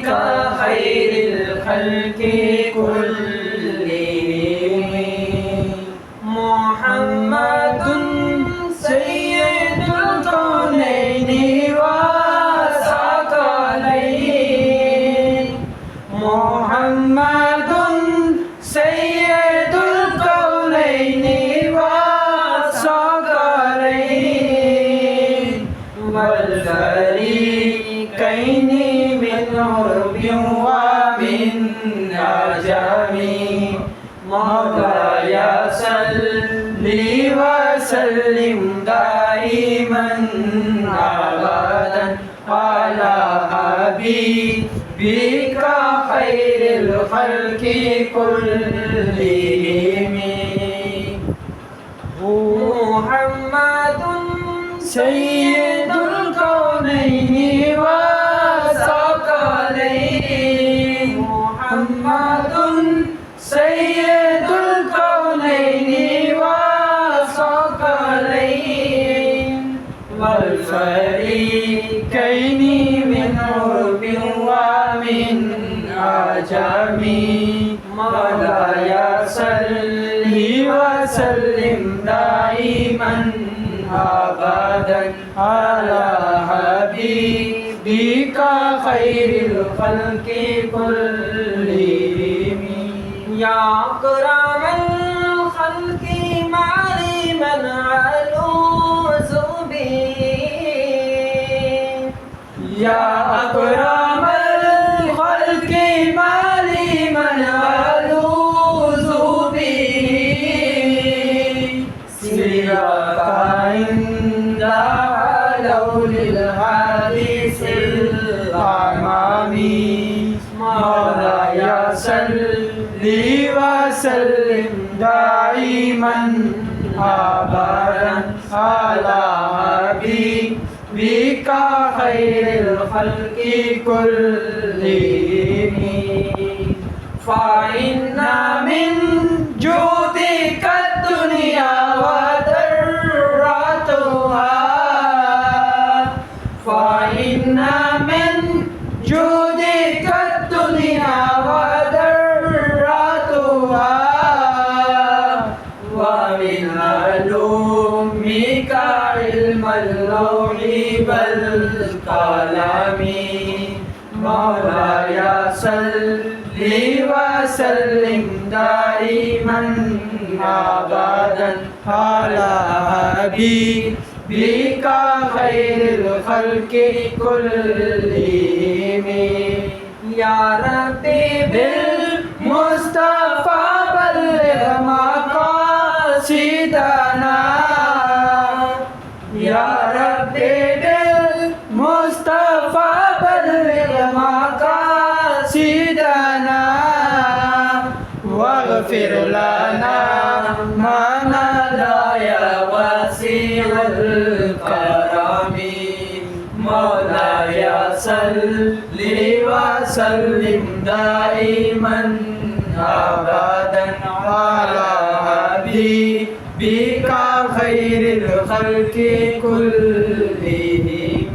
بك خير الخلق كلهم محمد سيد الكونين والثقلين محمد سيد الكونين والثقلين والفريقين من عرب ومن عجم مولاي صل وسلم دائما ابدا على حبيبك خير الخلق كلهم محمد سيد الكونين والثقلين محمد سيد الكونين والثقلين والفريقين من عرب ومن عجم مولاي صل وسلم دائما أبدا على حبيبك خير الخلق كلهم يا أكرم الخلق معلما ألوذ به يا أكرم الخلق معلما ألوذ به سواك عند حلول الحديث الأمامي مولاي صل وسلم دائما أبدا على حبيبك خير الخلق كلهم فإن من جودك الدنيا وذرتها فإن من جودك الدنيا وذرتها ومن علومك علم اللوح والقلم مولاي صل وسلم دائما أبدا على حبيبك خير الخلق كلهم يا ربي بالمصطفى بلغ مقاصدنا يا ربي بالمصطفى بلغ مقاصدنا واغفر لنا ما مضى يا واسع الكرم مولاي صل وسلم دائما أبدا على حبيبك خير الخلق كلهم